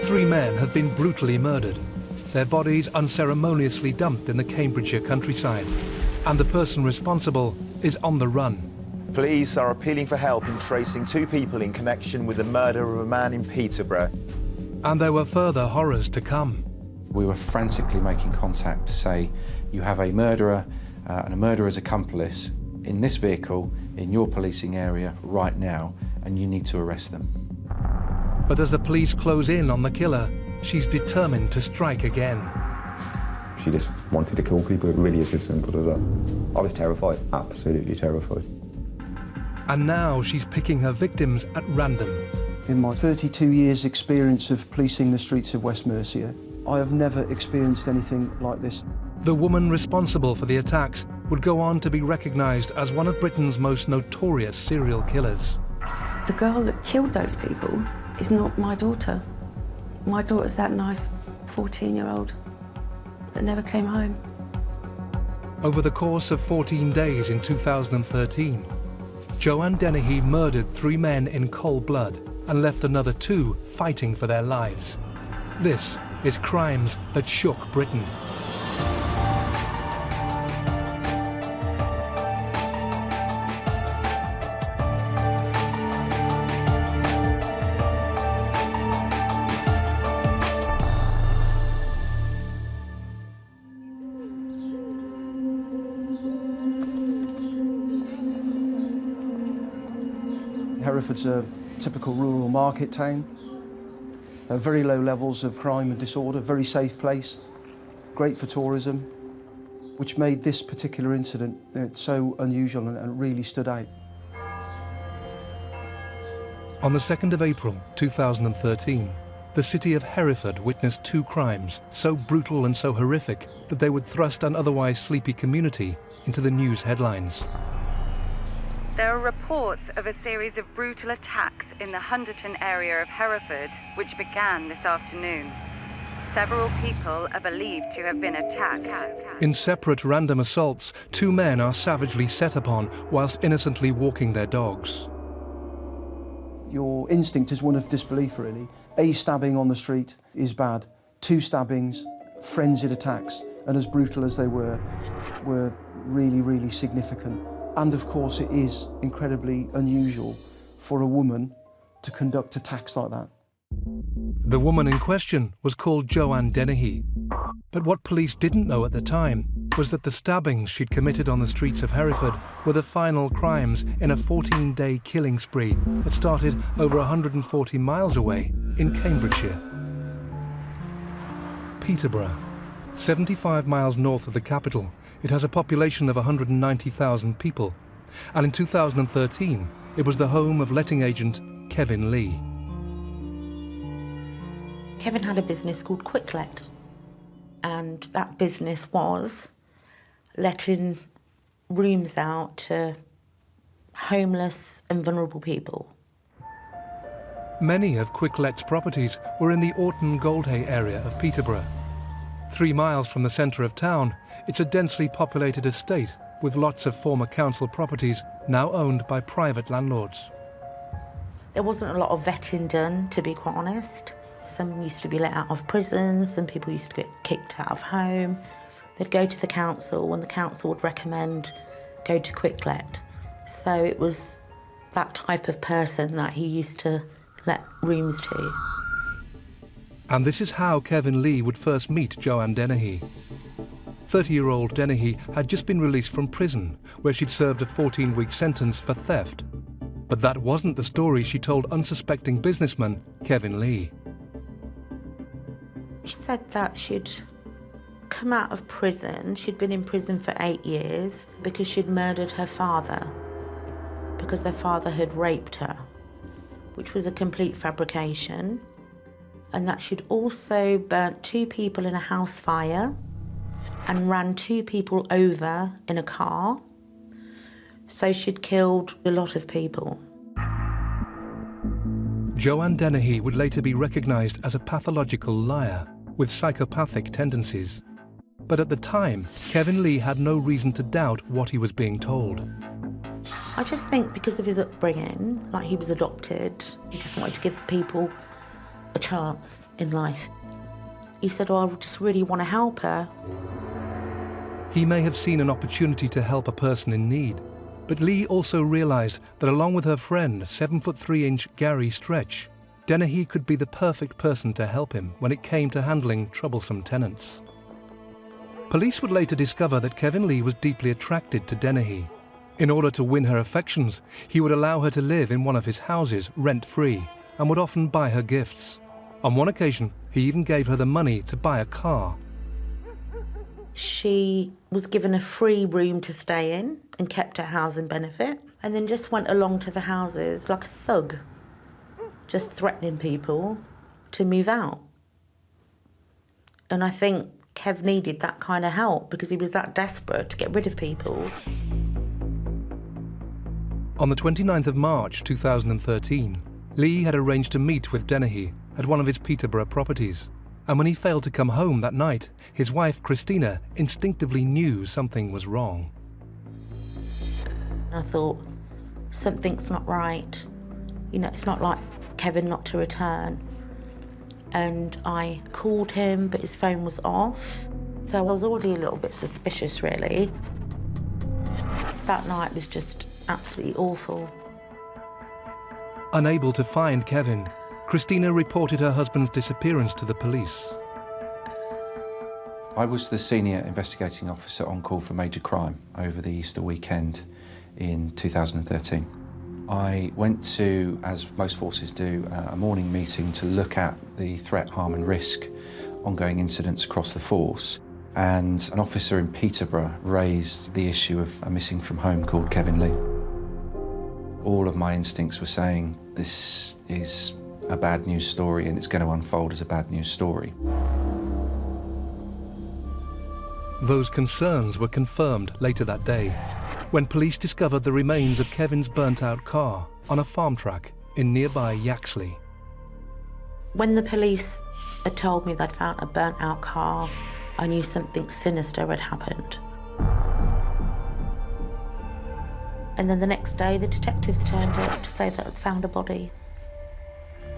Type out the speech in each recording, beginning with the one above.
3 men have been brutally murdered, their bodies unceremoniously dumped in the Cambridgeshire countryside, and the person responsible is on the run. Police are appealing for help in tracing 2 people in connection with the murder of a man in Peterborough. And there were further horrors to come. We were frantically making contact to say, you have a murderer and a murderer's accomplice in this vehicle, in your policing area right now, and you need to arrest them. But as the police close in on the killer, she's determined to strike again. She just wanted to kill people. It really is as simple as that. I was terrified, absolutely terrified. And now she's picking her victims at random. In my 32 years' experience of policing the streets of West Mercia, I have never experienced anything like this. The woman responsible for the attacks would go on to be recognised as one of Britain's most notorious serial killers. The girl that killed those people is not my daughter. My daughter's that nice 14-year-old that never came home. Over the course of 14 days in 2013, Joanne Dennehy murdered 3 men in cold blood and left another 2 fighting for their lives. This is crimes that shook Britain. Hereford's a typical rural market town. Very low levels of crime and disorder, very safe place, great for tourism, which made this particular incident so unusual and really stood out. On the 2nd of April 2013, the city of Hereford witnessed 2 crimes so brutal and so horrific that they would thrust an otherwise sleepy community into the news headlines. There are reports of a series of brutal attacks in the Hunderton area of Hereford, which began this afternoon. Several people are believed to have been attacked. In separate random assaults, 2 men are savagely set upon whilst innocently walking their dogs. Your instinct is one of disbelief, really. A stabbing on the street is bad. 2 stabbings, frenzied attacks, and as brutal as they were really, really significant. And of course it is incredibly unusual for a woman to conduct attacks like that. The woman in question was called Joanne Dennehy. But what police didn't know at the time was that the stabbings she'd committed on the streets of Hereford were the final crimes in a 14-day killing spree that started over 140 miles away in Cambridgeshire. Peterborough, 75 miles north of the capital, it has a population of 190,000 people, and in 2013 it was the home of letting agent Kevin Lee. Kevin had a business called Quick Let, and that business was letting rooms out to homeless and vulnerable people. Many of Quick Let's properties were in the Orton Goldhay area of Peterborough. 3 miles from the centre of town, it's a densely populated estate with lots of former council properties now owned by private landlords. There wasn't a lot of vetting done, to be quite honest. Some used to be let out of prison, some people used to get kicked out of home. They'd go to the council and the council would recommend go to Quick Let. So it was that type of person that he used to let rooms to. And this is how Kevin Lee would first meet Joanne Dennehy. 30-year-old Dennehy had just been released from prison, where she'd served a 14-week sentence for theft. But that wasn't the story she told unsuspecting businessman Kevin Lee. She said that she'd come out of prison. She'd been in prison for 8 years because she'd murdered her father, because her father had raped her, which was a complete fabrication, and that she'd also burnt 2 people in a house fire and ran 2 people over in a car. So she'd killed a lot of people. Joanne Dennehy would later be recognised as a pathological liar with psychopathic tendencies. But at the time, Kevin Lee had no reason to doubt what he was being told. I just think because of his upbringing, like he was adopted, he just wanted to give people a chance in life. He said, oh, I just really want to help her. He may have seen an opportunity to help a person in need, but Lee also realised that along with her friend, 7'3" Gary Stretch, Dennehy could be the perfect person to help him when it came to handling troublesome tenants. Police would later discover that Kevin Lee was deeply attracted to Dennehy. In order to win her affections, he would allow her to live in one of his houses rent-free and would often buy her gifts. On one occasion, he even gave her the money to buy a car. She was given a free room to stay in and kept her housing benefit, and then just went along to the houses like a thug, just threatening people to move out. And I think Kev needed that kind of help because he was that desperate to get rid of people. On the 29th of March 2013, Lee had arranged to meet with Dennehy at one of his Peterborough properties. And when he failed to come home that night, his wife, Christina, instinctively knew something was wrong. I thought, something's not right. You know, it's not like Kevin not to return. And I called him, but his phone was off. So I was already a little bit suspicious, really. That night was just absolutely awful. Unable to find Kevin, Christina reported her husband's disappearance to the police. I was the senior investigating officer on call for major crime over the Easter weekend in 2013. I went to, as most forces do, a morning meeting to look at the threat, harm and risk ongoing incidents across the force, and an officer in Peterborough raised the issue of a missing from home called Kevin Lee. All of my instincts were saying, this is a bad news story and it's going to unfold as a bad news story. Those concerns were confirmed later that day when police discovered the remains of Kevin's burnt-out car on a farm track in nearby Yaxley. When the police had told me they'd found a burnt-out car, I knew something sinister had happened. And then the next day, the detectives turned up to say that they'd found a body.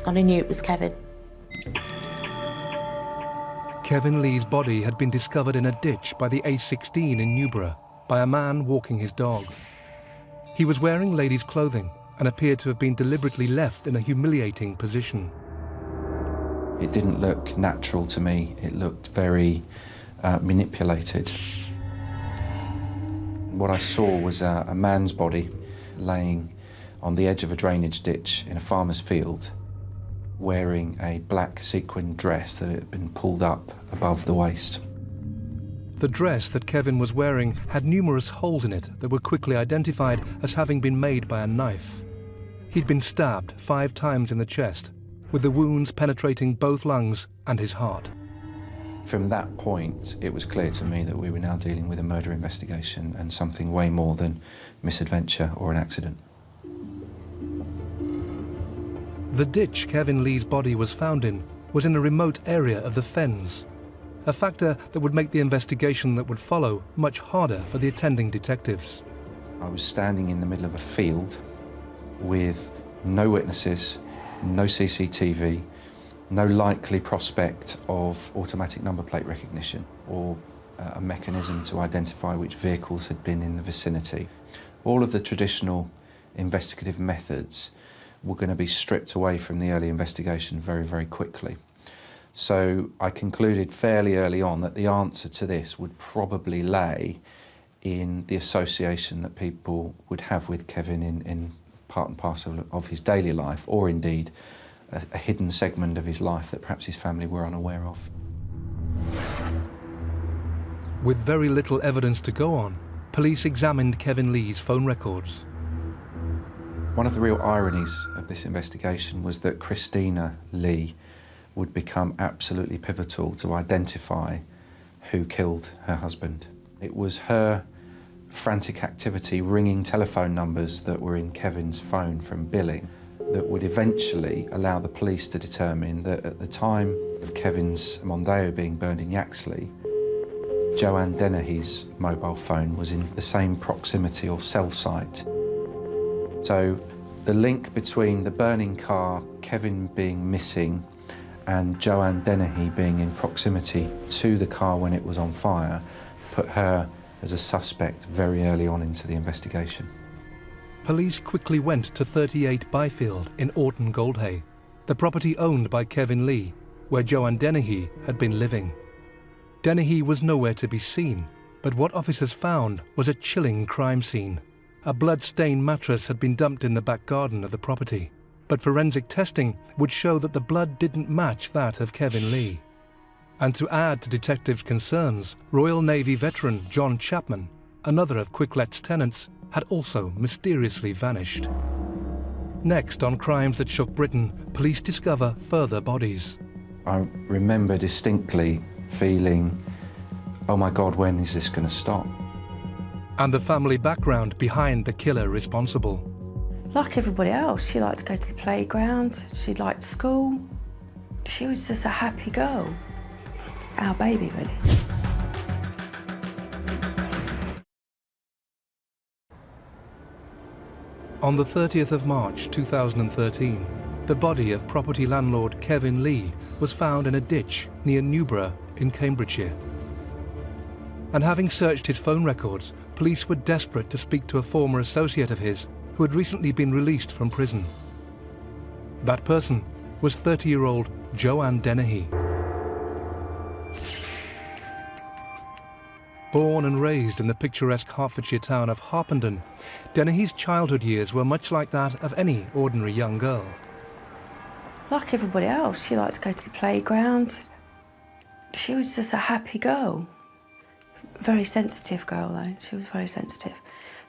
And I knew it was Kevin. Kevin Lee's body had been discovered in a ditch by the A16 in Newborough by a man walking his dog. He was wearing ladies' clothing and appeared to have been deliberately left in a humiliating position. It didn't look natural to me. It looked very manipulated. What I saw was a man's body laying on the edge of a drainage ditch in a farmer's field, wearing a black sequin dress that had been pulled up above the waist. The dress that Kevin was wearing had numerous holes in it that were quickly identified as having been made by a knife. He'd been stabbed 5 times in the chest, with the wounds penetrating both lungs and his heart. From that point, it was clear to me that we were now dealing with a murder investigation and something way more than misadventure or an accident. The ditch Kevin Lee's body was found in was in a remote area of the Fens, a factor that would make the investigation that would follow much harder for the attending detectives. I was standing in the middle of a field with no witnesses, no CCTV, no likely prospect of automatic number plate recognition or a mechanism to identify which vehicles had been in the vicinity. All of the traditional investigative methods were going to be stripped away from the early investigation very, very quickly. So I concluded fairly early on that the answer to this would probably lay in the association that people would have with Kevin in part and parcel of his daily life, or indeed a hidden segment of his life that perhaps his family were unaware of. With very little evidence to go on, police examined Kevin Lee's phone records. One of the real ironies of this investigation was that Christina Lee would become absolutely pivotal to identify who killed her husband. It was her frantic activity ringing telephone numbers that were in Kevin's phone from billing that would eventually allow the police to determine that at the time of Kevin's Mondeo being burned in Yaxley, Joanne Dennehy's mobile phone was in the same proximity or cell site. So the link between the burning car, Kevin being missing, And Joanne Dennehy being in proximity to the car when it was on fire put her as a suspect very early on into the investigation. Police quickly went to 38 Byfield in Orton Goldhay, the property owned by Kevin Lee, where Joanne Dennehy had been living. Dennehy was nowhere to be seen, but what officers found was a chilling crime scene. A blood-stained mattress had been dumped in the back garden of the property, but forensic testing would show that the blood didn't match that of Kevin Lee. And to add to detectives' concerns, Royal Navy veteran John Chapman, another of Quicklet's tenants, had also mysteriously vanished. Next, on Crimes That Shook Britain, police discover further bodies. I remember distinctly feeling, oh my God, when is this going to stop? And the family background behind the killer responsible. Like everybody else, she liked to go to the playground, she liked school. She was just a happy girl. Our baby, really. On the 30th of March 2013, the body of property landlord Kevin Lee was found in a ditch near Newborough in Cambridgeshire. And having searched his phone records, police were desperate to speak to a former associate of his who had recently been released from prison. That person was 30-year-old Joanne Dennehy. Born and raised in the picturesque Hertfordshire town of Harpenden, Dennehy's childhood years were much like that of any ordinary young girl. Like everybody else, she liked to go to the playground. She was just a happy girl. Very sensitive girl, though. She was very sensitive.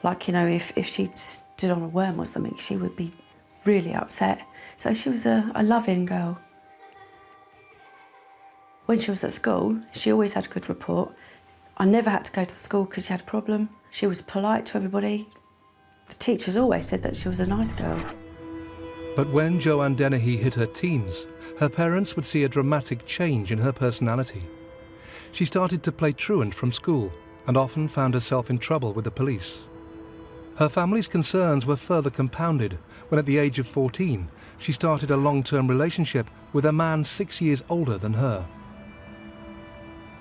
Like, you know, if she stood on a worm or something, she would be really upset. So she was a loving girl. When she was at school, she always had a good report. I never had to go to the school because she had a problem. She was polite to everybody. The teachers always said that she was a nice girl. But when Joanne Dennehy hit her teens, her parents would see a dramatic change in her personality. She started to play truant from school and often found herself in trouble with the police. Her family's concerns were further compounded when at the age of 14, she started a long-term relationship with a man 6 years older than her.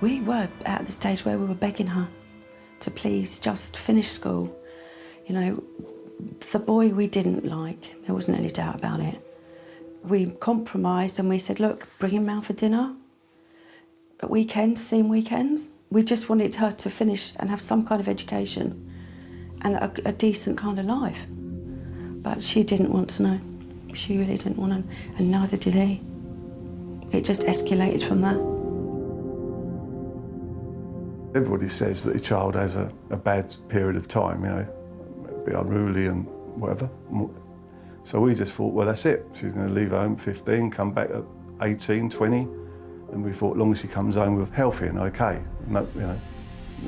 We were at the stage where we were begging her to please just finish school. You know, the boy we didn't like, there wasn't any doubt about it. We compromised and we said, look, bring him round for dinner. At weekends, same weekends. We just wanted her to finish and have some kind of education and a decent kind of life. But she didn't want to know. She really didn't want to, and neither did he. It just escalated from there. Everybody says that a child has a bad period of time, you know, be unruly and whatever. So we just thought, well, that's it. She's going to leave home at 15, come back at 18, 20, and we thought, as long as she comes home with healthy and okay, no, you know,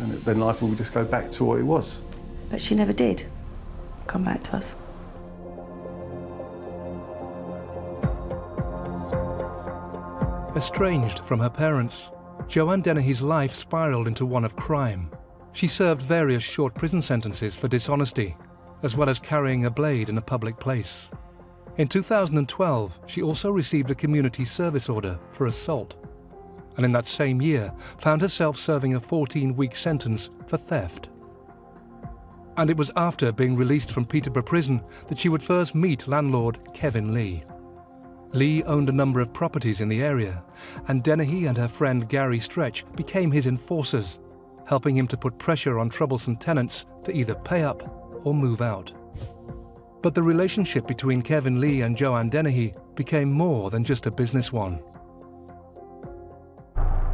and then life will just go back to what it was. But she never did come back to us. Estranged from her parents, Joanne Dennehy's life spiralled into one of crime. She served various short prison sentences for dishonesty, as well as carrying a blade in a public place. In 2012, she also received a community service order for assault, and in that same year found herself serving a 14-week sentence for theft. And it was after being released from Peterborough prison that she would first meet landlord Kevin Lee. Lee owned a number of properties in the area, and Dennehy and her friend Gary Stretch became his enforcers, helping him to put pressure on troublesome tenants to either pay up or move out. But the relationship between Kevin Lee and Joanne Dennehy became more than just a business one.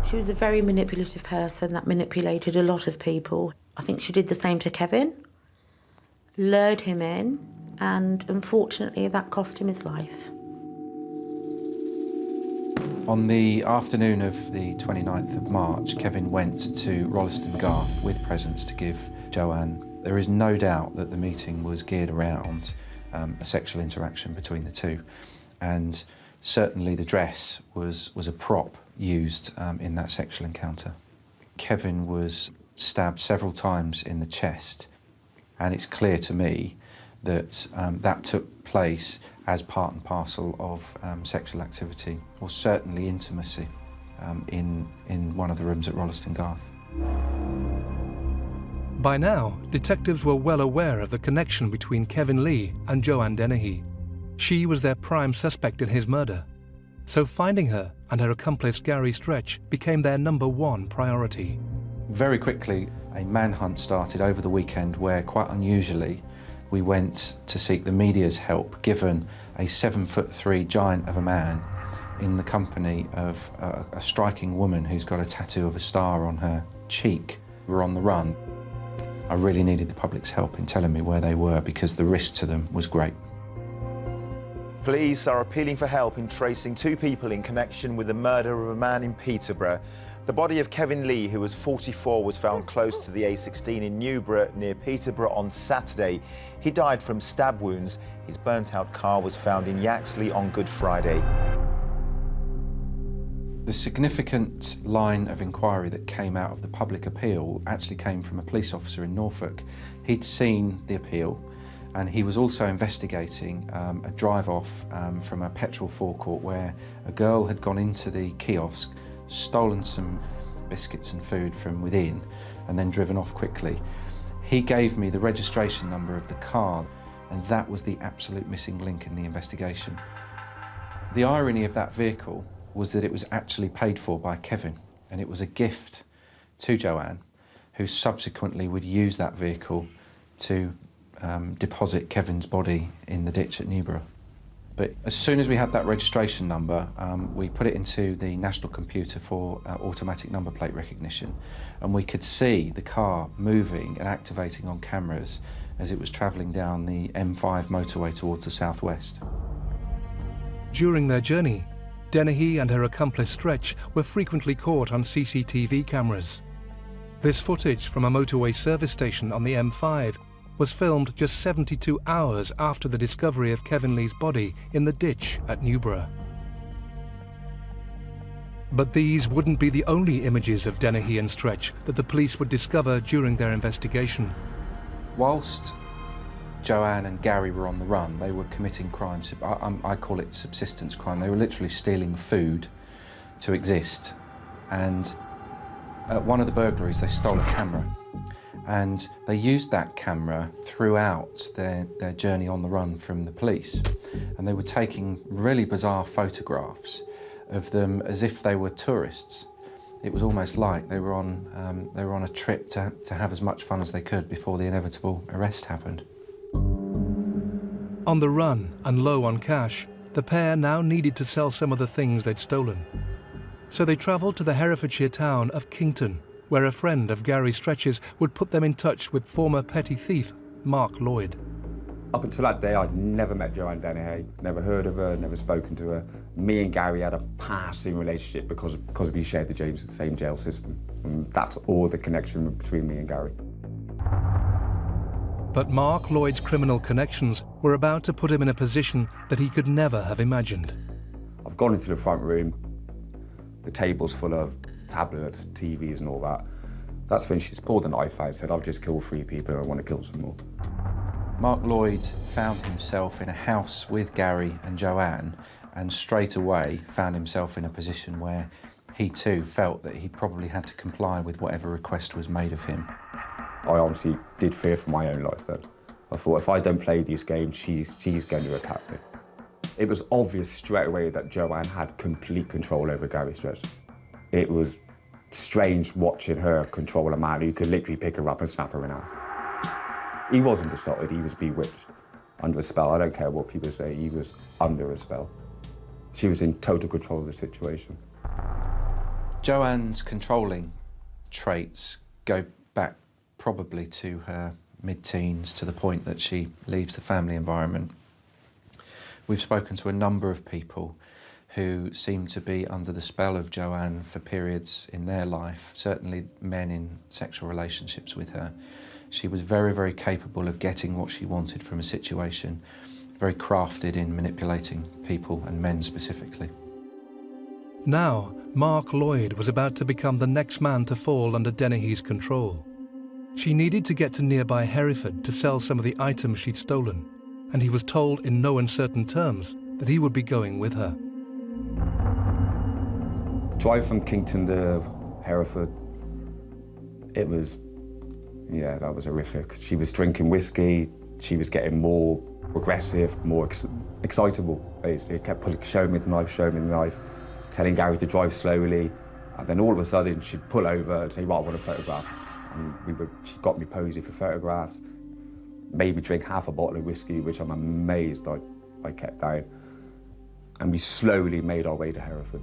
She was a very manipulative person that manipulated a lot of people. I think she did the same to Kevin, lured him in, and unfortunately that cost him his life. On the afternoon of the 29th of March, Kevin went to Rolleston Garth with presents to give Joanne. There is no doubt that the meeting was geared around a sexual interaction between the two, and certainly the dress was a prop used in that sexual encounter. Kevin was stabbed several times in the chest, and it's clear to me that that took place as part and parcel of sexual activity, or certainly intimacy, in one of the rooms at Rolleston Garth. By now, detectives were well aware of the connection between Kevin Lee and Joanne Dennehy. She was their prime suspect in his murder. So finding her and her accomplice Gary Stretch became their '1 priority. Very quickly, a manhunt started over the weekend where, quite unusually, we went to seek the media's help, given a 7'3" giant of a man in the company of a striking woman who's got a tattoo of a star on her cheek. We were on the run. I really needed the public's help in telling me where they were, because the risk to them was great. Police are appealing for help in tracing 2 people in connection with the murder of a man in Peterborough. The body of Kevin Lee, who was 44, was found close to the A16 in Newborough, near Peterborough, on Saturday. He died from stab wounds. His burnt-out car was found in Yaxley on Good Friday. The significant line of inquiry that came out of the public appeal actually came from a police officer in Norfolk. He'd seen the appeal, and he was also investigating a drive-off from a petrol forecourt where a girl had gone into the kiosk, stolen some biscuits and food from within, and then driven off quickly. He gave me the registration number of the car, and that was the absolute missing link in the investigation. The irony of that vehicle was that it was actually paid for by Kevin, and it was a gift to Joanne, who subsequently would use that vehicle to deposit Kevin's body in the ditch at Newborough. But as soon as we had that registration number, we put it into the national computer for automatic number plate recognition, and we could see the car moving and activating on cameras as it was travelling down the M5 motorway towards the southwest. During their journey, Dennehy and her accomplice Stretch were frequently caught on CCTV cameras. This footage from a motorway service station on the M5 was filmed just 72 hours after the discovery of Kevin Lee's body in the ditch at Newborough. But these wouldn't be the only images of Dennehy and Stretch that the police would discover during their investigation. Whilst Joanne and Gary were on the run, they were committing crimes. I call it subsistence crime. They were literally stealing food to exist. And at one of the burglaries, they stole a camera. And they used that camera throughout their journey on the run from the police. And they were taking really bizarre photographs of them as if they were tourists. It was almost like they were on a trip to have as much fun as they could before the inevitable arrest happened. On the run and low on cash, the pair now needed to sell some of the things they'd stolen. So they travelled to the Herefordshire town of Kington, where a friend of Gary Stretch's would put them in touch with former petty thief Mark Lloyd. Up until that day, I'd never met Joanne Dennehy, never heard of her, never spoken to her. Me and Gary had a passing relationship because we shared the same jail system. And that's all the connection between me and Gary. But Mark Lloyd's criminal connections were about to put him in a position that he could never have imagined. I've gone into the front room. The table's full of tablets, TVs and all that. That's when she's pulled a knife out and said, I've just killed 3 people and I want to kill some more. Mark Lloyd found himself in a house with Gary and Joanne, and straight away found himself in a position where he too felt that he probably had to comply with whatever request was made of him. I honestly did fear for my own life then. I thought, if I don't play these games, she's going to attack me. It was obvious straight away that Joanne had complete control over Gary Stretch. It was strange watching her control a man who could literally pick her up and snap her in half. He wasn't besotted, he was bewitched, under a spell. I don't care what people say, he was under a spell. She was in total control of the situation. Joanne's controlling traits go back probably to her mid-teens, to the point that she leaves the family environment. We've spoken to a number of people who seem to be under the spell of Joanne for periods in their life, certainly men in sexual relationships with her. She was very, very capable of getting what she wanted from a situation, very crafted in manipulating people and men specifically. Now, Mark Lloyd was about to become the next man to fall under Dennehy's control. She needed to get to nearby Hereford to sell some of the items she'd stolen, and he was told in no uncertain terms that he would be going with her. Drive from Kington to Hereford, it was, yeah, that was horrific. She was drinking whiskey, she was getting more aggressive, more excitable, basically. Kept showing me the knife, telling Gary to drive slowly, and then all of a sudden she'd pull over and say, right, I want a photograph. And she got me posing for photographs, made me drink half a bottle of whiskey, which I'm amazed I kept down. And we slowly made our way to Hereford.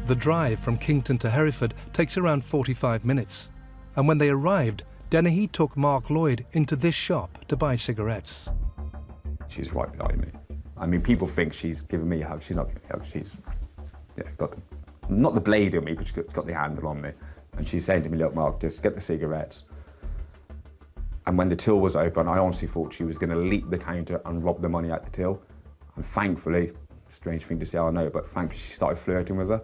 The drive from Kington to Hereford takes around 45 minutes, and when they arrived, Dennehy took Mark Lloyd into this shop to buy cigarettes. She's right behind me. I mean, people think she's giving me a hug. She's not giving me a hug. She's got not the blade on me, but she's got the handle on me. And she's saying to me, look, Mark, just get the cigarettes. And when the till was open, I honestly thought she was going to leap the counter and rob the money out the till. And thankfully, strange thing to say, I know, but thankfully she started flirting with her.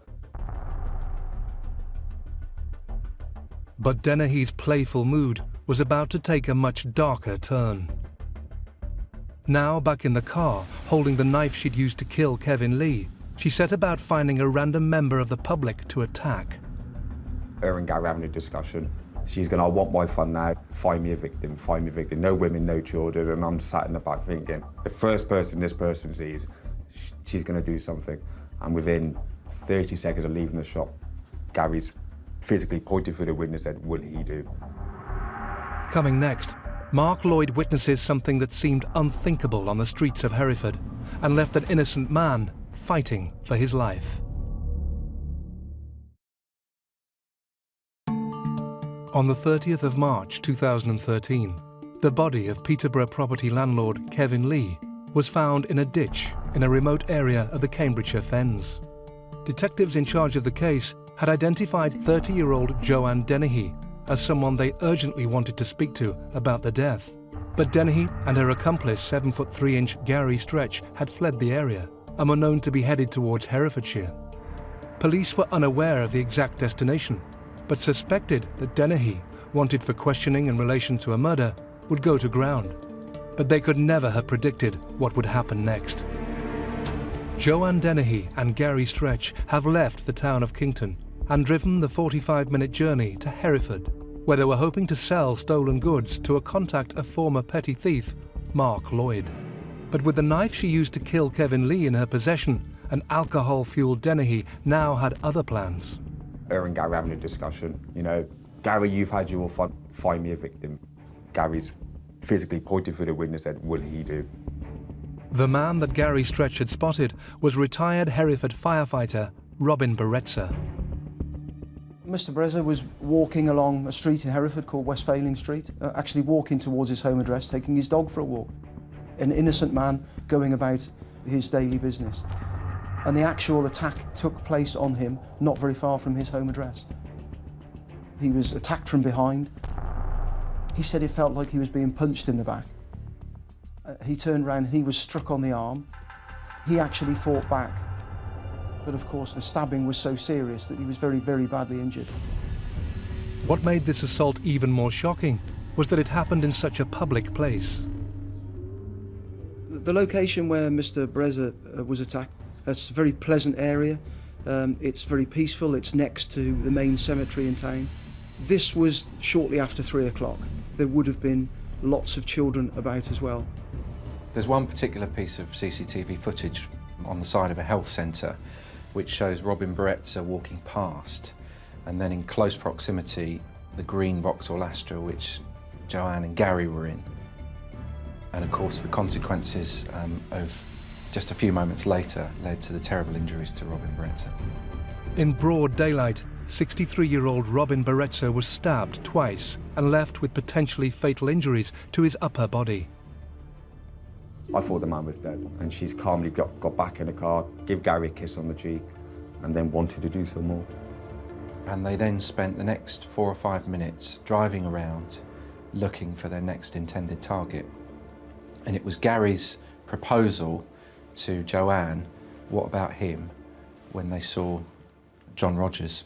But Dennehy's playful mood was about to take a much darker turn. Now back in the car, holding the knife she'd used to kill Kevin Lee, she set about finding a random member of the public to attack. Her and Gary having a discussion. She's going, I want my fun now, find me a victim, find me a victim. No women, no children. And I'm sat in the back thinking, the first person this person sees, she's going to do something. And within 30 seconds of leaving the shop, Gary's physically pointed for the window and said, will he do? Coming next, Mark Lloyd witnesses something that seemed unthinkable on the streets of Hereford and left an innocent man fighting for his life. On the 30th of March 2013, the body of Peterborough property landlord Kevin Lee was found in a ditch in a remote area of the Cambridgeshire Fens. Detectives in charge of the case had identified 30-year-old Joanne Dennehy as someone they urgently wanted to speak to about the death. But Dennehy and her accomplice 7'3" Gary Stretch had fled the area and were known to be headed towards Herefordshire. Police were unaware of the exact destination, but suspected that Dennehy, wanted for questioning in relation to a murder, would go to ground. But they could never have predicted what would happen next. Joanne Dennehy and Gary Stretch have left the town of Kington and driven the 45-minute journey to Hereford, where they were hoping to sell stolen goods to a contact of former petty thief, Mark Lloyd. But with the knife she used to kill Kevin Lee in her possession, an alcohol-fueled Dennehy now had other plans. Her and Gary having a discussion, you know, Gary, you've had your fun, find me a victim. Gary's physically pointed for the window and said, will he do? The man that Gary Stretch had spotted was retired Hereford firefighter Robin Beretta. Mr. Beretta was walking along a street in Hereford called Westphaling Street, actually walking towards his home address, taking his dog for a walk. An innocent man going about his daily business. And the actual attack took place on him, not very far from his home address. He was attacked from behind. He said it felt like he was being punched in the back. He turned around, he was struck on the arm. He actually fought back. But of course, the stabbing was so serious that he was very, very badly injured. What made this assault even more shocking was that it happened in such a public place. The location where Mr. Beretta was attacked, it's a very pleasant area. It's very peaceful. It's next to the main cemetery in town. This was shortly after 3 o'clock. There would have been lots of children about as well. There's one particular piece of CCTV footage on the side of a health centre which shows Robin Beretta walking past, and then in close proximity the green Vauxhall Astra which Joanne and Gary were in. And of course the consequences of just a few moments later led to the terrible injuries to Robin Beretta. In broad daylight, 63-year-old Robin Beretta was stabbed twice and left with potentially fatal injuries to his upper body. I thought the man was dead, and she's calmly got back in the car, gave Gary a kiss on the cheek, and then wanted to do some more. And they then spent the next 4 or 5 minutes driving around looking for their next intended target. And it was Gary's proposal to Joanne, what about him, when they saw John Rogers.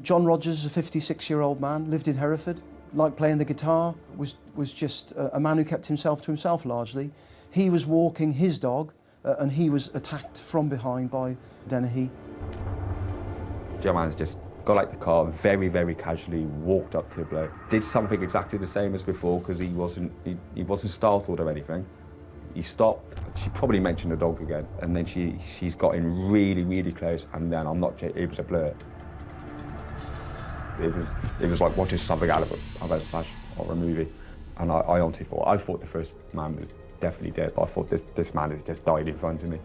John Rogers, a 56-year-old man, lived in Hereford, liked playing the guitar, was just a man who kept himself to himself largely. He was walking his dog and he was attacked from behind by Dennehy. Joanne's just got out the car very, very casually, walked up to the bloke, did something exactly the same as before because he wasn't startled or anything. He stopped, she probably mentioned the dog again, and then she's got in really, really close, and then it was a blur. It was like watching something out of a smash or a movie. And I honestly thought the first man was definitely dead. I thought this man has just died in front of me.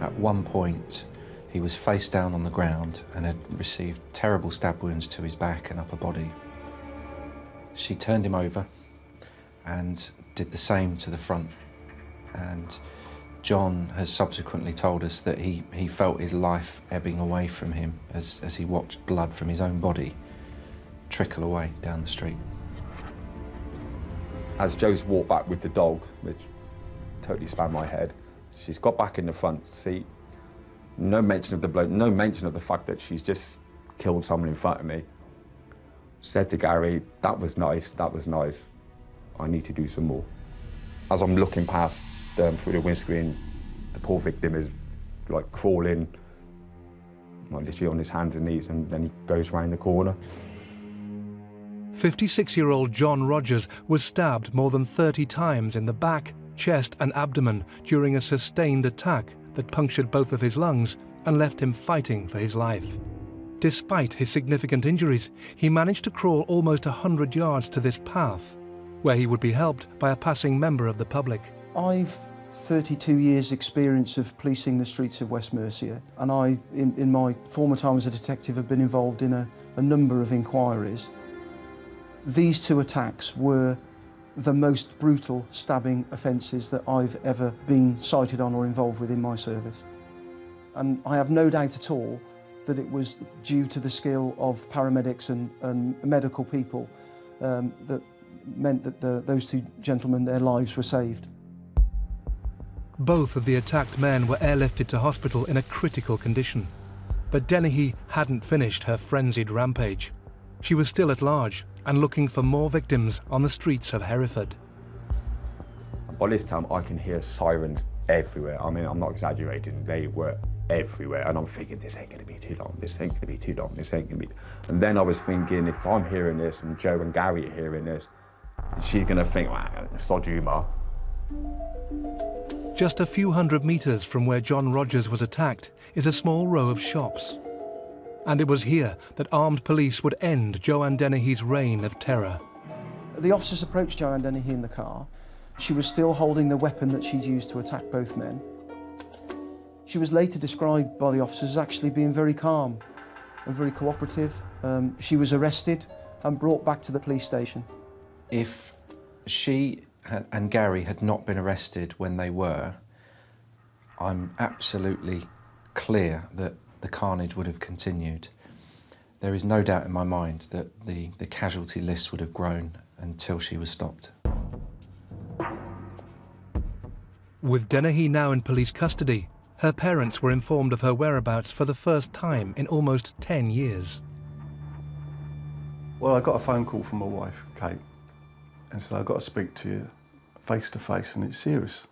At one point, he was face down on the ground and had received terrible stab wounds to his back and upper body. She turned him over and did the same to the front. And John has subsequently told us that he felt his life ebbing away from him as he watched blood from his own body trickle away down the street. As Joe's walked back with the dog, which totally spanned my head, she's got back in the front seat. No mention of the bloke, no mention of the fact that she's just killed someone in front of me. Said to Gary, that was nice, I need to do some more. As I'm looking past through the windscreen, the poor victim is like crawling, like literally on his hands and knees, and then he goes round the corner. 56-year-old John Rogers was stabbed more than 30 times in the back, chest and abdomen during a sustained attack that punctured both of his lungs and left him fighting for his life. Despite his significant injuries, he managed to crawl almost 100 yards to this path, where he would be helped by a passing member of the public. I've 32 years' experience of policing the streets of West Mercia, and I, in my former time as a detective, have been involved in a number of inquiries. These two attacks were the most brutal stabbing offences that I've ever been cited on or involved with in my service. And I have no doubt at all that it was due to the skill of paramedics and medical people that meant that those two gentlemen, their lives were saved. Both of the attacked men were airlifted to hospital in a critical condition. But Dennehy hadn't finished her frenzied rampage. She was still at large and looking for more victims on the streets of Hereford. By this time, I can hear sirens everywhere. I mean, I'm not exaggerating, they were everywhere. And I'm thinking, this ain't gonna be too long, this ain't gonna be too long, this ain't gonna be... And then I was thinking, if I'm hearing this and Joe and Gary are hearing this, she's gonna think, wow, sod you, Ma. Just a few hundred metres from where John Rogers was attacked is a small row of shops. And it was here that armed police would end Joanne Dennehy's reign of terror. The officers approached Joanne Dennehy in the car. She was still holding the weapon that she'd used to attack both men. She was later described by the officers as actually being very calm and very cooperative. She was arrested and brought back to the police station. If she and Gary had not been arrested when they were, I'm absolutely clear that the carnage would have continued. There is no doubt in my mind that the casualty list would have grown until she was stopped. With Dennehy now in police custody, her parents were informed of her whereabouts for the first time in almost 10 years. Well, I got a phone call from my wife, Kate, and said, I've got to speak to you face to face, and it's serious.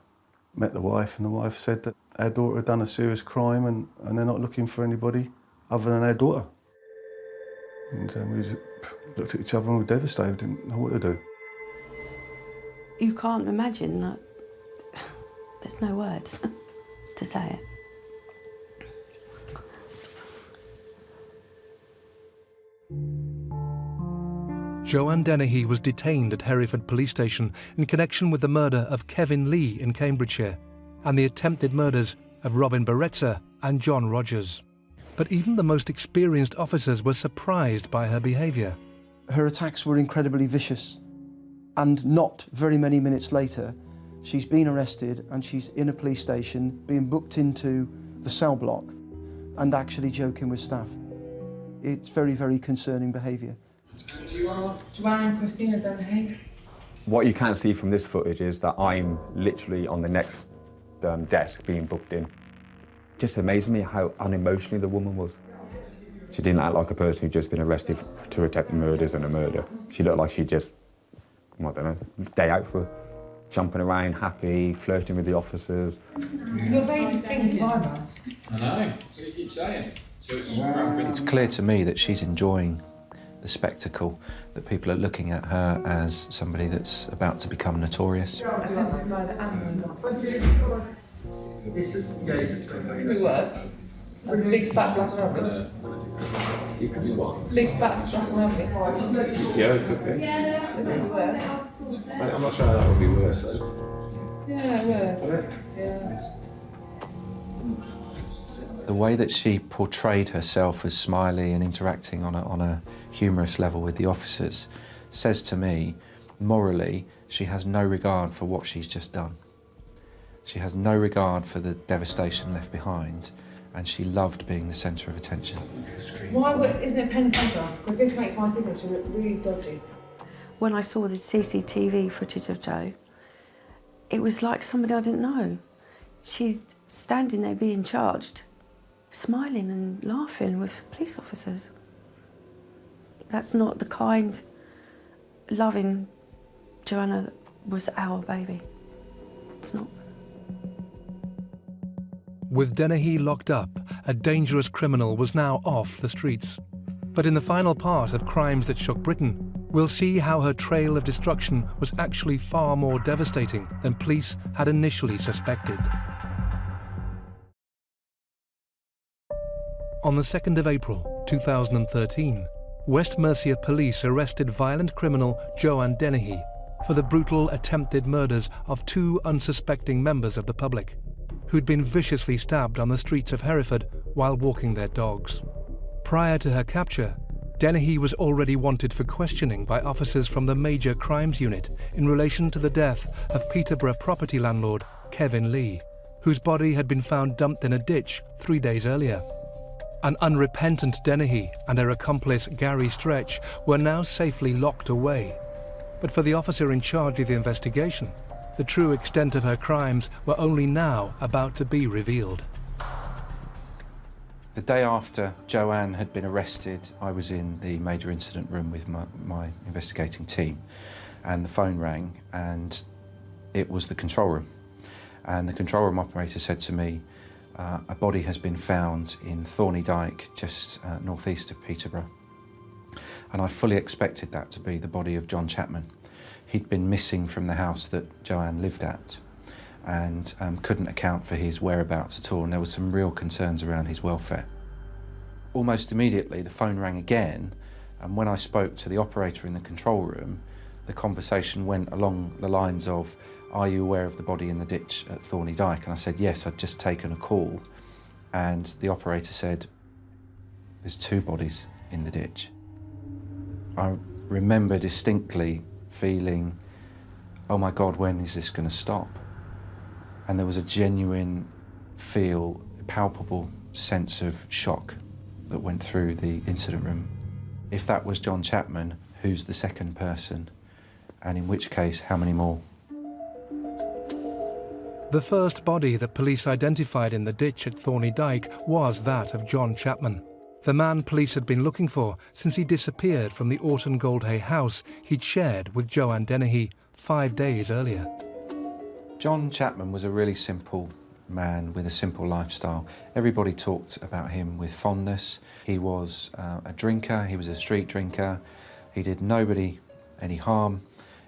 Met the wife, and the wife said that our daughter had done a serious crime and they're not looking for anybody other than our daughter. And we just looked at each other and we were devastated, didn't know what to do. You can't imagine that. There's no words to say it. Joanne Dennehy was detained at Hereford Police Station in connection with the murder of Kevin Lee in Cambridgeshire and the attempted murders of Robin Beretta and John Rogers. But even the most experienced officers were surprised by her behaviour. Her attacks were incredibly vicious, and not very many minutes later, she's been arrested and she's in a police station being booked into the cell block and actually joking with staff. It's very, very concerning behaviour. You are Joanne Christina Dennehy. What you can't see from this footage is that I'm literally on the next desk being booked in. Just amazed me how unemotional the woman was. She didn't act like a person who'd just been arrested for 2 attempted murders and a murder. She looked like she'd just, I don't know, day out for jumping around, happy, flirting with the officers. You're very distinctive eyebrows. I know, so you keep saying. So It's clear to me that she's enjoying the spectacle, that people are looking at her as somebody that's about to become notorious. Attempted murder and murder. Could be worse. A big fat black rabbit. You could be what? Big fat black rabbit. Yeah, it could be. So it could be worse. I'm not sure that would be worse though. Yeah, worse. Yeah. The way that she portrayed herself as smiley and interacting on a humorous level with the officers says to me, morally, she has no regard for what she's just done. She has no regard for the devastation left behind, and she loved being the centre of attention. Why isn't it pen and paper? Because this makes my signature look really dodgy. When I saw the CCTV footage of Jo, it was like somebody I didn't know. She's standing there being charged, smiling and laughing with police officers. That's not the kind, loving Joanna that was our baby. It's not. With Dennehy locked up, a dangerous criminal was now off the streets. But in the final part of Crimes That Shook Britain, we'll see how her trail of destruction was actually far more devastating than police had initially suspected. On the 2nd of April 2013, West Mercia police arrested violent criminal Joanne Dennehy for the brutal attempted murders of 2 unsuspecting members of the public, who'd been viciously stabbed on the streets of Hereford while walking their dogs. Prior to her capture, Dennehy was already wanted for questioning by officers from the Major Crimes Unit in relation to the death of Peterborough property landlord Kevin Lee, whose body had been found dumped in a ditch 3 days earlier. An unrepentant Dennehy and her accomplice Gary Stretch were now safely locked away. But for the officer in charge of the investigation, the true extent of her crimes were only now about to be revealed. The day after Joanne had been arrested, I was in the major incident room with my investigating team, and the phone rang, and it was the control room. And the control room operator said to me, a body has been found in Thorney, Dyke, just northeast of Peterborough. And I fully expected that to be the body of John Chapman. He'd been missing from the house that Joanne lived at, and couldn't account for his whereabouts at all, and there were some real concerns around his welfare. Almost immediately the phone rang again, and when I spoke to the operator in the control room, the conversation went along the lines of, "Are you aware of the body in the ditch at Thorney Dyke?" And I said, "Yes, I'd just taken a call." And the operator said, "There's 2 bodies in the ditch." I remember distinctly feeling, oh my God, when is this going to stop? And there was a genuine palpable sense of shock that went through the incident room. If that was John Chapman, who's the second person? And in which case, how many more? The first body that police identified in the ditch at Thorney Dyke was that of John Chapman, the man police had been looking for since he disappeared from the Orton Goldhay house he'd shared with Joanne Dennehy 5 days earlier. John Chapman was a really simple man with a simple lifestyle. Everybody talked about him with fondness. He was a drinker, he was a street drinker, he did nobody any harm.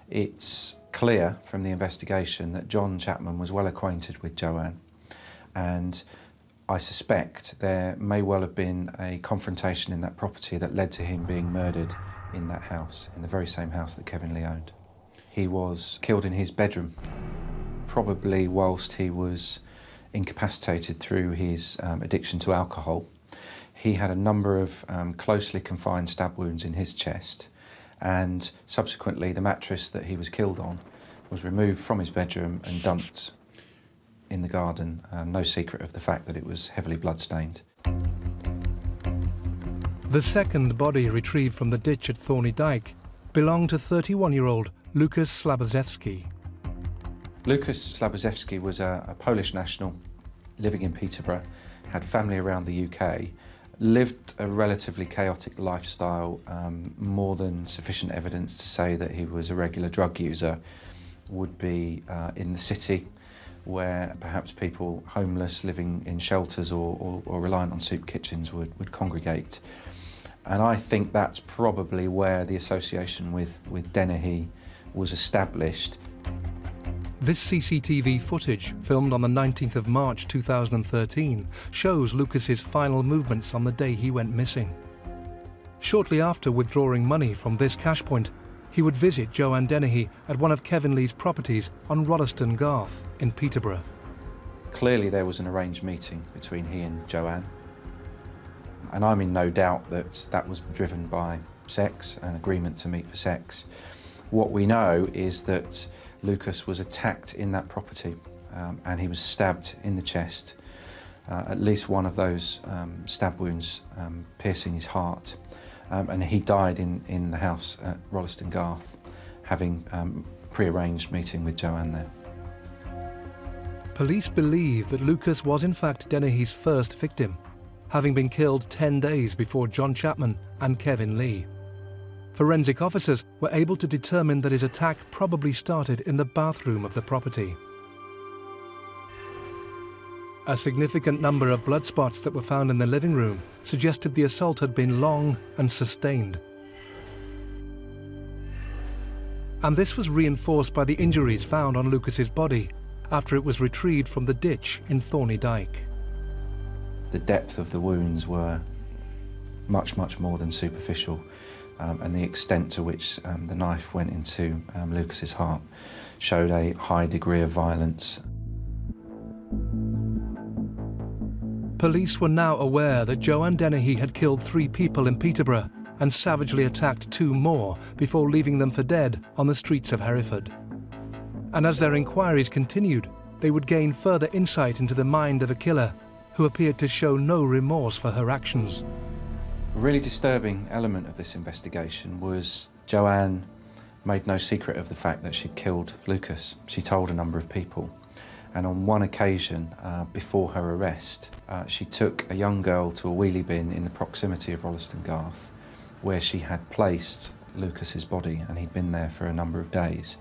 It's clear from the investigation that John Chapman was well acquainted with Joanne, and I suspect there may well have been a confrontation in that property that led to him being murdered in that house, in the very same house that Kevin Lee owned. He was killed in his bedroom, probably whilst he was incapacitated through his addiction to alcohol. He had a number of closely confined stab wounds in his chest, and subsequently the mattress that he was killed on was removed from his bedroom and dumped in the garden, no secret of the fact that it was heavily blood-stained. The second body retrieved from the ditch at Thorney Dyke belonged to 31-year-old Lucas Slaboszewski. Lucas Slaboszewski was a Polish national living in Peterborough, had family around the UK, lived a relatively chaotic lifestyle, more than sufficient evidence to say that he was a regular drug user would be in the city, where perhaps people homeless living in shelters or reliant on soup kitchens would congregate. And I think that's probably where the association with Dennehy was established. This CCTV footage, filmed on the 19th of March 2013, shows Lucas's final movements on the day he went missing. Shortly after withdrawing money from this cash point, he would visit Joanne Dennehy at one of Kevin Lee's properties on Rolleston Garth in Peterborough. Clearly there was an arranged meeting between he and Joanne, and I'm in no doubt that that was driven by sex, an agreement to meet for sex. What we know is that Lucas was attacked in that property and he was stabbed in the chest, at least one of those stab wounds piercing his heart, and he died in the house at Rolleston Garth, having pre-arranged meeting with Joanne there. Police believe that Lucas was in fact Dennehy's first victim, having been killed 10 days before John Chapman and Kevin Lee. Forensic officers were able to determine that his attack probably started in the bathroom of the property. A significant number of blood spots that were found in the living room suggested the assault had been long and sustained. And this was reinforced by the injuries found on Lucas's body after it was retrieved from the ditch in Thorney Dyke. The depth of the wounds were much more than superficial, and the extent to which the knife went into Lucas's heart showed a high degree of violence. Police were now aware that Joanne Dennehy had killed 3 people in Peterborough and savagely attacked 2 more before leaving them for dead on the streets of Hereford. And as their inquiries continued, they would gain further insight into the mind of a killer who appeared to show no remorse for her actions. A really disturbing element of this investigation was Joanne made no secret of the fact that she'd killed Lucas. She told a number of people. And on one occasion, before her arrest, she took a young girl to a wheelie bin in the proximity of Rolleston Garth, where she had placed Lucas's body, and he'd been there for a number of days.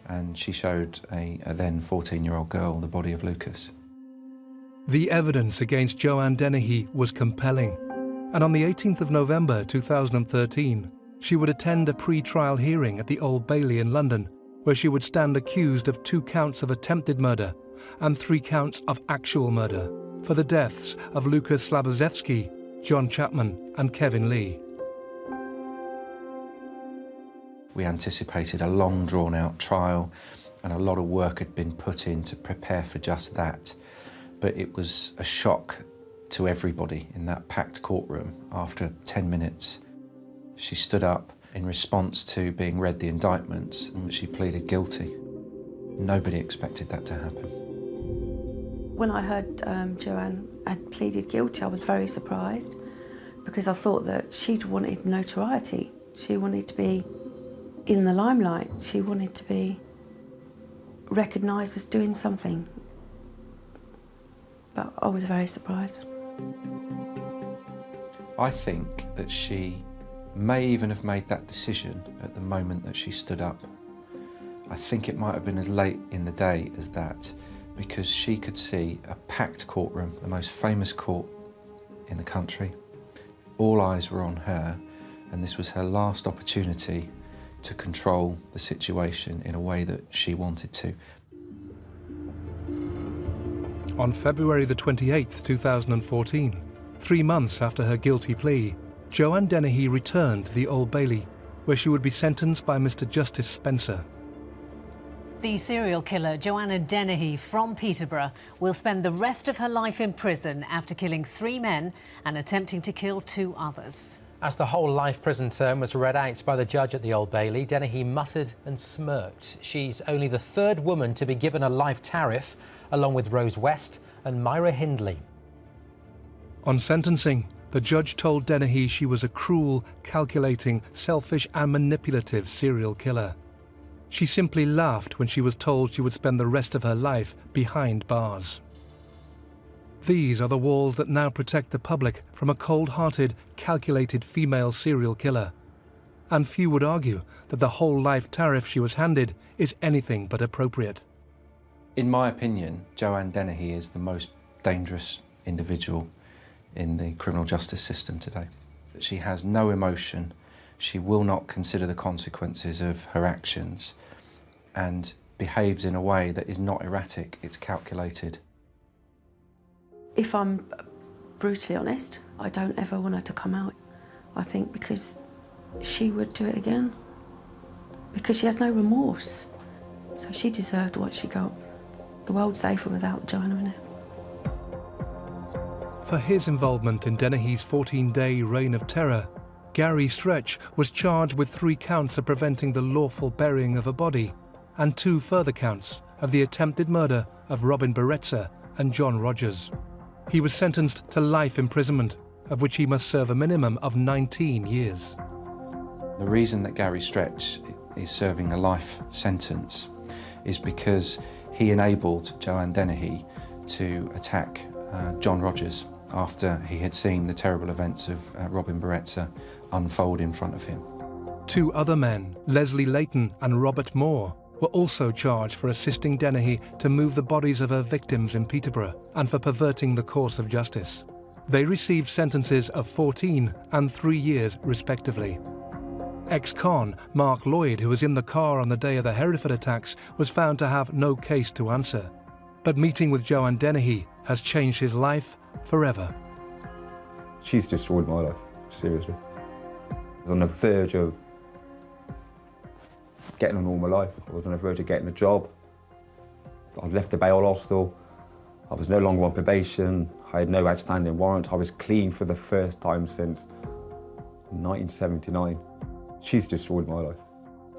And she showed a then 14-year-old girl the body of Lucas. The evidence against Joanne Dennehy was compelling, and on the 18th of November 2013, she would attend a pre-trial hearing at the Old Bailey in London, where she would stand accused of 2 counts of attempted murder and 3 counts of actual murder for the deaths of Lucas Slaboszewski, John Chapman and Kevin Lee. We anticipated a long drawn-out trial, and a lot of work had been put in to prepare for just that. But it was a shock to everybody in that packed courtroom after 10 minutes. She stood up in response to being read the indictments, and she pleaded guilty. Nobody expected that to happen. When I heard Joanne had pleaded guilty, I was very surprised, because I thought that she'd wanted notoriety. She wanted to be in the limelight. She wanted to be recognised as doing something. But I was very surprised. I think that she may even have made that decision at the moment that she stood up. I think it might have been as late in the day as that, because she could see a packed courtroom, the most famous court in the country. All eyes were on her, and this was her last opportunity to control the situation in a way that she wanted to. On February the 28th, 2014, 3 months after her guilty plea, Joanne Dennehy returned to the Old Bailey, where she would be sentenced by Mr. Justice Spencer. The serial killer Joanna Dennehy from Peterborough will spend the rest of her life in prison after killing 3 men and attempting to kill 2 others. As the whole life prison term was read out by the judge at the Old Bailey, Dennehy muttered and smirked. She's only the 3rd woman to be given a life tariff, along with Rose West and Myra Hindley. On sentencing, the judge told Dennehy she was a cruel, calculating, selfish and manipulative serial killer. She simply laughed when she was told she would spend the rest of her life behind bars. These are the walls that now protect the public from a cold-hearted, calculated female serial killer. And few would argue that the whole life tariff she was handed is anything but appropriate. In my opinion, Joanne Dennehy is the most dangerous individual in the criminal justice system today. She has no emotion, she will not consider the consequences of her actions, and behaves in a way that is not erratic, it's calculated. If I'm brutally honest, I don't ever want her to come out. I think because she would do it again. Because she has no remorse. So she deserved what she got. The world's safer without Joanna in it. For his involvement in Dennehy's 14-day reign of terror, Gary Stretch was charged with 3 counts of preventing the lawful burying of a body and 2 further counts of the attempted murder of Robin Beretta and John Rogers. He was sentenced to life imprisonment, of which he must serve a minimum of 19 years. The reason that Gary Stretch is serving a life sentence is because he enabled Joanne Dennehy to attack John Rogers after he had seen the terrible events of Robin Beretta unfold in front of him. 2 other men, Leslie Layton and Robert Moore, were also charged for assisting Dennehy to move the bodies of her victims in Peterborough and for perverting the course of justice. They received sentences of 14 and 3 years respectively. Ex-con Mark Lloyd, who was in the car on the day of the Hereford attacks, was found to have no case to answer. But meeting with Joanne Dennehy has changed his life forever. She's destroyed my life, seriously. I was on the verge of getting a normal life. I was on the verge of getting a job. I'd left the bail hostel. I was no longer on probation. I had no outstanding warrants. I was clean for the first time since 1979. She's destroyed my life.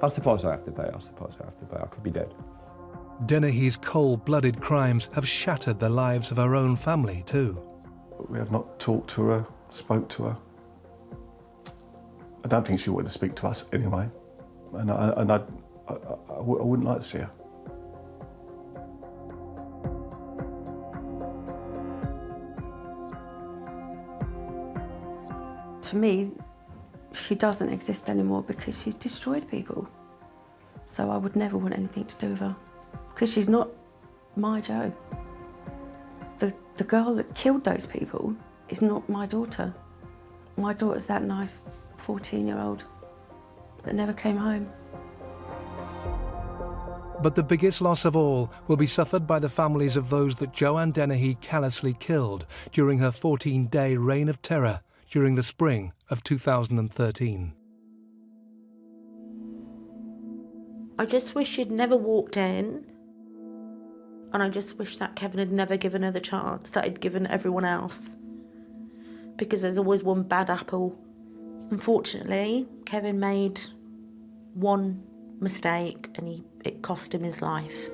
That's the price I have to pay. That's the price I have to pay. I could be dead. Dennehy's cold-blooded crimes have shattered the lives of her own family too. We have not talked to her, spoke to her. I don't think she wanted to speak to us anyway, and I wouldn't like to see her. To me, she doesn't exist anymore because she's destroyed people. So I would never want anything to do with her. Because she's not my Jo. The girl that killed those people is not my daughter. My daughter's that nice 14-year-old that never came home. But the biggest loss of all will be suffered by the families of those that Joanne Dennehy callously killed during her 14-day reign of terror during the spring of 2013. I just wish she'd never walked in, and I just wish that Kevin had never given her the chance that he'd given everyone else, because there's always one bad apple. Unfortunately, Kevin made one mistake and it cost him his life.